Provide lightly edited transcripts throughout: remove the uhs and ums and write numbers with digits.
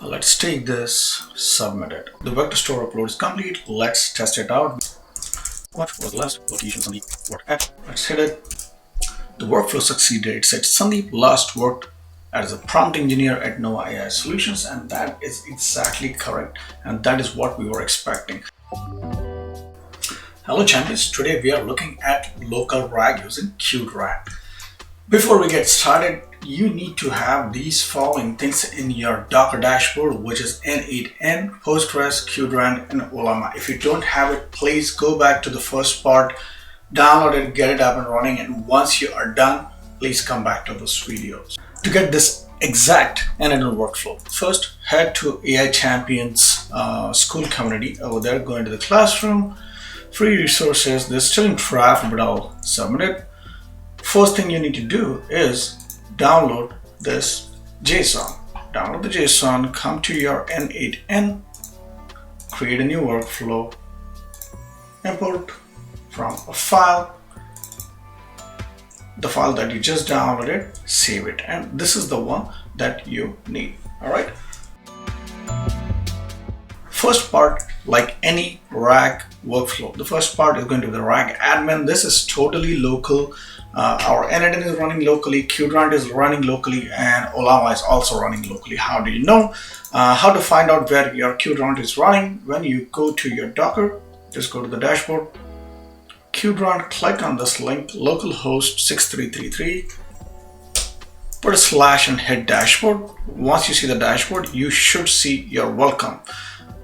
Let's take this, submit it. The vector store upload is complete. Let's test it out. What was the last location Sandeep worked at? Let's hit it. The workflow succeeded. It said Sandeep last worked as a prompt engineer at n8n Solutions, and that is exactly correct, and that is what we were expecting. Hello champions, today we are looking at local RAG using Qdrant. Before we get started, you need to have these following things in your Docker dashboard, which is n8n, Postgres, Qdrant, and Ollama. If you don't have it, please go back to the first part, download it, get it up and running, and once you are done, please come back to those videos. To get this exact n8n workflow, first head to AI Champions Skool community. Over there, go into the classroom, free resources. They're still in draft, but I'll submit it. First thing you need to do is download this JSON. Download the JSON, come to your n8n, create a new workflow, import from a file, the file that you just downloaded, save it, and this is the one that you need. All right. First part, like any RAG workflow, the first part is going to be the RAG admin. This is totally local. Our n8n is running locally, Qdrant is running locally, and Ollama is also running locally. How do you know? How to find out where your Qdrant is running? When you go to your Docker, just go to the dashboard, Qdrant, click on this link, localhost 6333, put a slash and hit dashboard. Once you see the dashboard, you should see your welcome.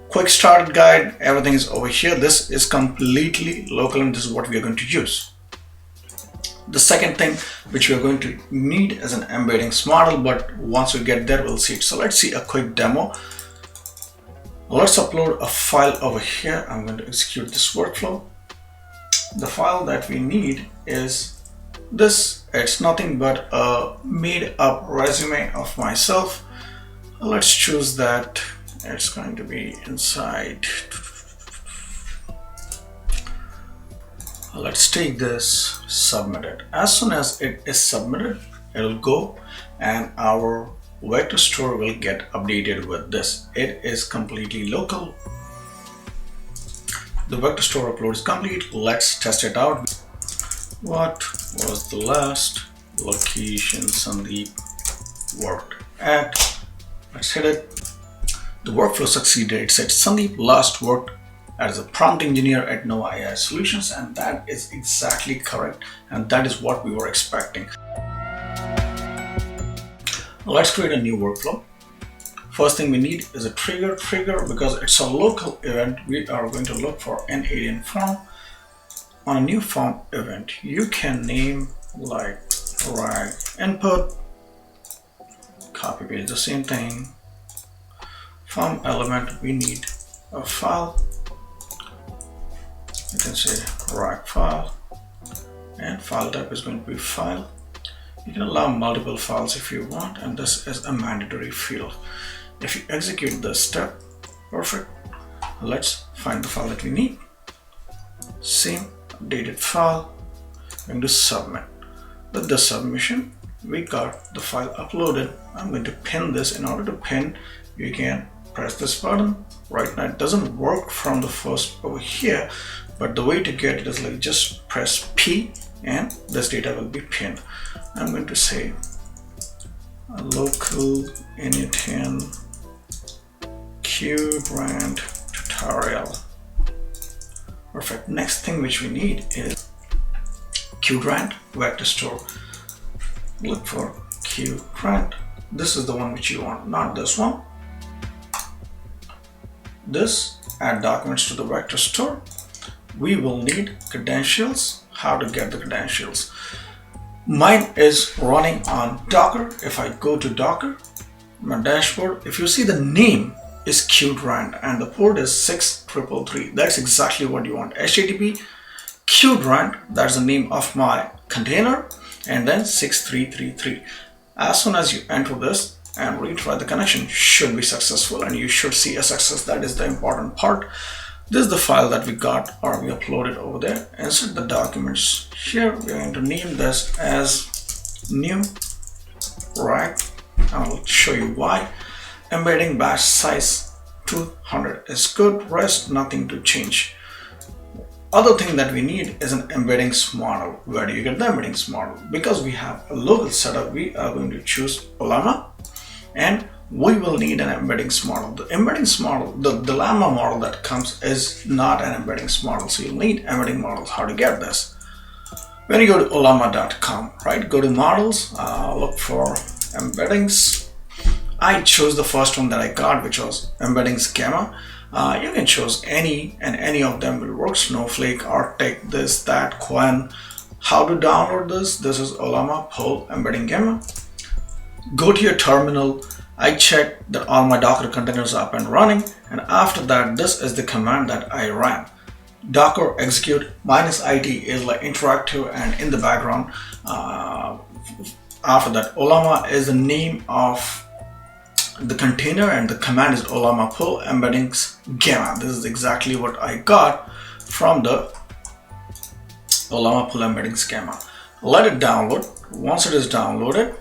Quick start guide, everything is over here. This is completely local and this is what we are going to use. The second thing which we are going to need is an embeddings model, but once we get there, we'll see it. So let's see a quick demo. Let's upload a file over here. I'm going to execute this workflow. The file that we need is this. It's nothing but a made up resume of myself. Let's choose that. It's going to be inside. Let's take this, submit it. As soon as it is submitted, it'll go and our vector store will get updated with this. It is completely local. The vector store upload is complete. Let's test it out. What was the last location Sandeep worked at? Let's hit it. The workflow succeeded. It said Sandeep last worked as a prompt engineer at n8n Solutions, and that is exactly correct, and that is what we were expecting. Let's create a new workflow. First thing we need is a trigger. Because it's a local event, we are going to look for n8n form. On a new form event, you can name like RAG input, copy paste the same thing. Form element, we need a file. You can say RAG file, and file type is going to be file. You can allow multiple files if you want, and this is a mandatory field. If you execute this step, perfect. Let's find the file that we need. Same updated file. I'm going to submit. With the submission, we got the file uploaded. I'm going to pin this. In order to pin, you can press this button. Right now it doesn't work from the first over here, but the way to get it is like just press P and this data will be pinned. I'm going to say a local n8n Qdrant tutorial. Perfect. Next thing which we need is Qdrant vector store. Look for Qdrant. This is the one which you want, not this one. This, add documents to the vector store. We will need credentials. How to get the credentials? Mine is running on Docker. If I go to Docker, my dashboard, if you see the name is Qdrant and the port is 6333, that's exactly what you want. HTTP Qdrant, that's the name of my container, and then 6333. As soon as you enter this and retry, the connection should be successful and you should see a success. That is the important part. This is the file that we got or we uploaded over there. Insert the documents here. We're going to name this as new RAG. I'll show you why. embedding batch size 200 is good, rest nothing to change. Other thing that we need is an embeddings model. Where do you get the embeddings model? Because we have a local setup, we are going to choose Ollama, and we will need an embeddings model. The embeddings model, the llama model that comes is not an embeddings model, so you'll need embedding models. How to get this? When you go to ollama.com, right, go to models, look for embeddings. I chose the first one that I got, which was embeddings gamma. You can choose any, and any of them will work. Snowflake, Arctic, this, that, Qwen. How to download this? This is Ollama pull embedding gamma. Go to your terminal. I checked that all my Docker containers are up and running, and after that, this is the command that I ran. Docker execute -it is like interactive, and in the background, after that, Ollama is the name of the container, and the command is Ollama pull embeddings gamma. This is exactly what I got from the Ollama pull embeddings gamma. Let it download. Once it is downloaded,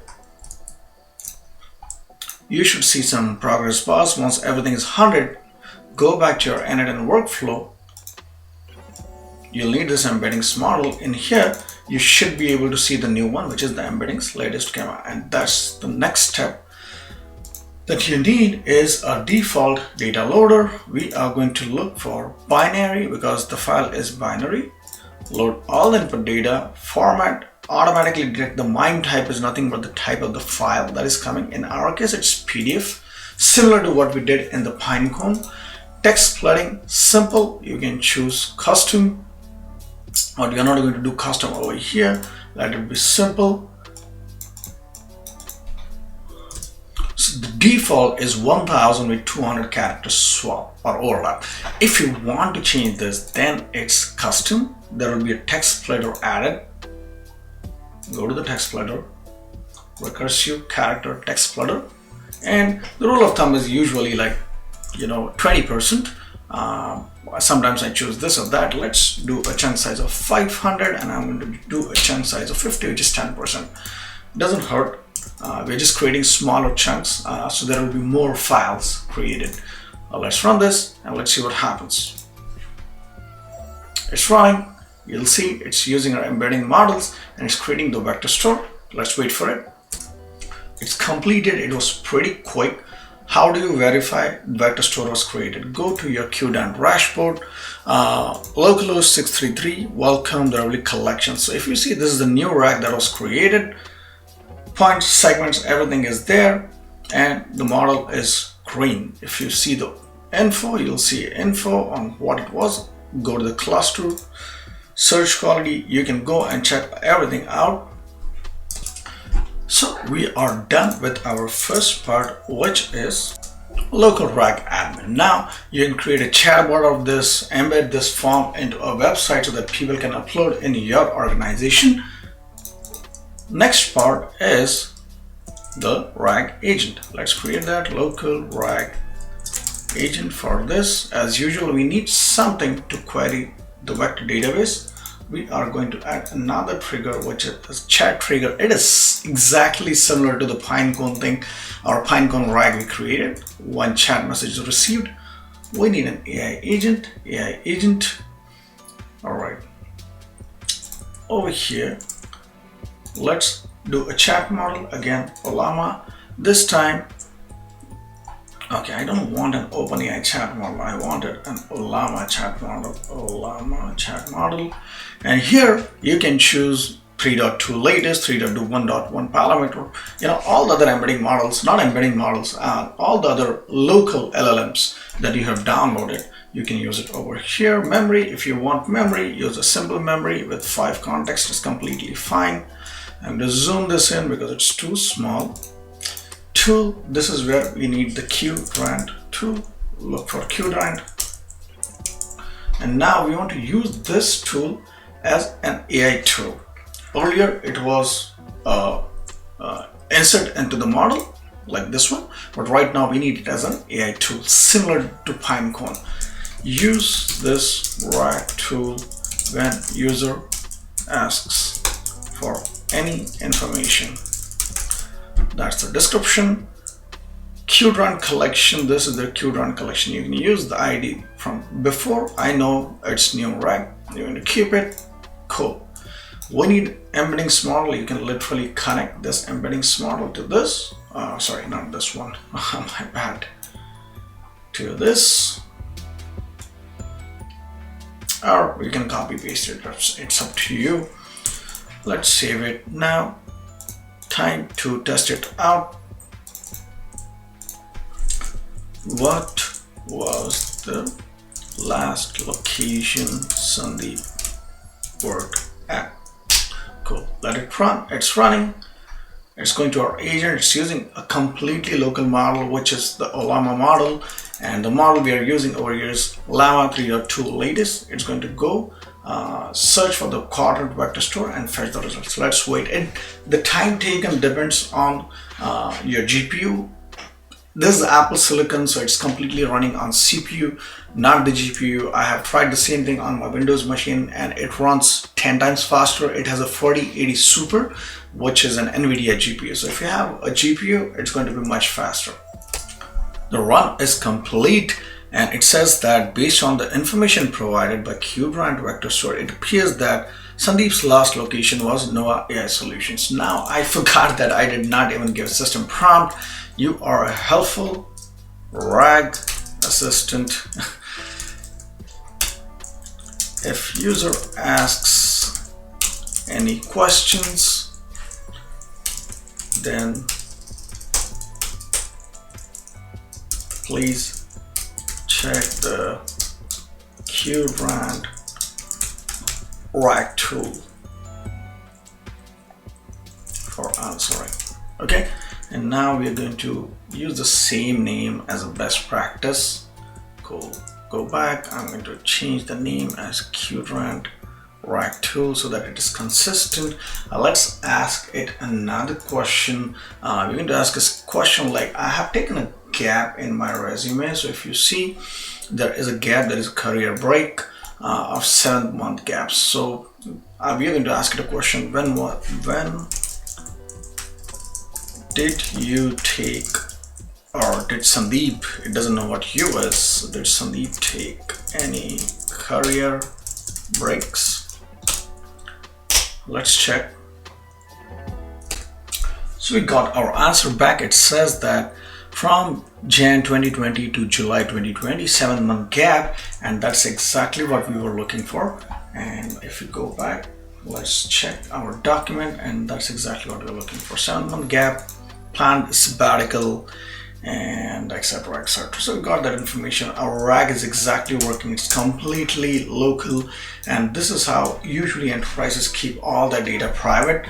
you should see some progress bars. Once everything is 100, go back to your n8n workflow. You'll need this embeddings model. In here, you should be able to see the new one, which is the embeddings latest gamma, and that's the next step that you need is a default data loader. We are going to look for binary because the file is binary. Load all the input data, format, automatically detect the MIME type is nothing but the type of the file that is coming. In our case, it's PDF, similar to what we did in the Pinecone. Text splitting, simple. You can choose custom, but you're not going to do custom over here. Let it be simple. So the default is 1000 with 200 characters swap or overlap. If you want to change this, then it's custom. There will be a text splitter added. Go to the text splitter, recursive character text splitter, and the rule of thumb is usually like 20%. Sometimes I choose this or that. Let's do a chunk size of 500, and I'm going to do a chunk size of 50, which is 10%. Doesn't hurt. We're just creating smaller chunks, so there will be more files created. Let's run this and let's see what happens. It's running. You'll see it's using our embedding models and it's creating the vector store. Let's wait for it. It's completed. It was pretty quick. How do you verify vector store was created? Go to your Qdrant dashboard, localhost 633, welcome the early collection. So if you see, this is the new rack that was created. Points, segments, everything is there, and the model is green. If you see the info, you'll see info on what it was. Go to the cluster, search quality, you can go and check everything out. So we are done with our first part, which is local RAG admin. Now you can create a chatbot of this, embed this form into a website so that people can upload in your organization. Next part is the RAG agent. Let's create that local RAG agent. For this, as usual, we need something to query the vector database. We are going to add another trigger, which is chat trigger. It is exactly similar to the Pinecone thing, or Pinecone RAG we created. One chat message is received. We need an AI agent. AI agent. All right. Over here, let's do a chat model again. Ollama. This time, okay, I don't want an OpenAI chat model. I wanted an Ollama chat model. Ollama chat model. And here you can choose 3.2 latest, 3.1.1 parameter. All the other embedding models, not embedding models, all the other local LLMs that you have downloaded, you can use it over here. Memory, if you want memory, use a simple memory with 5 contexts, is completely fine. I'm going to zoom this in because it's too small. Tool, this is where we need the Qdrant tool. Look for Qdrant. And now we want to use this tool as an AI tool. Earlier it was insert into the model like this one, but right now we need it as an AI tool similar to Pinecone. Use this RAG tool when user asks for any information. That's the description. Qdrant collection. This is the Qdrant collection. You can use the ID from before. I know it's new rag. You're going to keep it. Cool. We need embeddings model. You can literally connect this embeddings model to this. Sorry, not this one. My bad. To this. Or you can copy paste it. It's up to you. Let's save it now. Time to test it out. What was the last location Sandeep worked at? Cool. Let it run. It's running. It's going to our agent. It's using a completely local model, which is the Ollama model. And the model we are using over here is Llama 3.2 latest. It's going to go search for the quadrant vector store and fetch the results. Let's wait. And the time taken depends on your GPU. This is Apple Silicon, so it's completely running on CPU, not the GPU. I have tried the same thing on my Windows machine and it runs 10 times faster. It has a 4080 Super, which is an NVIDIA GPU. So if you have a GPU, it's going to be much faster. The run is complete and it says that based on the information provided by Qdrant Vector Store, it appears that Sandeep's last location was Nova AI Solutions. Now I forgot that I did not even give system prompt. You are a helpful RAG assistant. If user asks any questions, then please check the Qdrant RAG tool for answering. Okay, and now we're going to use the same name as a best practice. Cool. Go back. I'm going to change the name as Qdrant RAG tool so that it is consistent. Let's ask it another question. We're going to ask a question like, I have taken a gap in my resume. So if you see, there is a gap, there is a career break of 7-month gaps. So we are going to ask it a question. When did you take, or did Sandeep, it doesn't know what you is, did Sandeep take any career breaks? Let's check. So we got our answer back. It says that from Jan 2020 to July 2020, 7-month gap, and that's exactly what we were looking for. And if we go back, let's check our document, and that's exactly what we're looking for. 7-month gap, planned sabbatical, and etc, etc. So we got that information. Our RAG is exactly working. It's completely local, and this is how usually enterprises keep all their data private.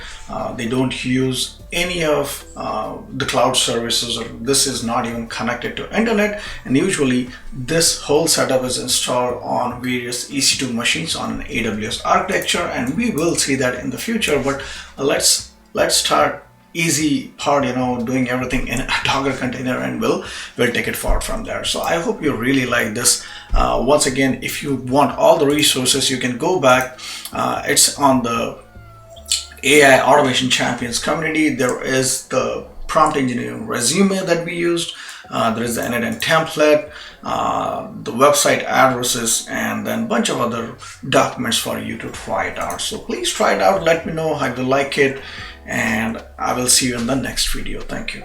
They don't use any of the cloud services, or this is not even connected to internet, and usually this whole setup is installed on various EC2 machines on an AWS architecture, and we will see that in the future. But let's start easy part, doing everything in a Docker container, and we'll take it forward from there. So I hope you really like this. Once again, if you want all the resources, you can go back. It's on the AI Automation Champions community. There is the prompt engineering resume that we used. There is the n8n template, the website addresses, and then a bunch of other documents for you to try it out. So please try it out. Let me know how you like it, and I will see you in the next video. Thank you.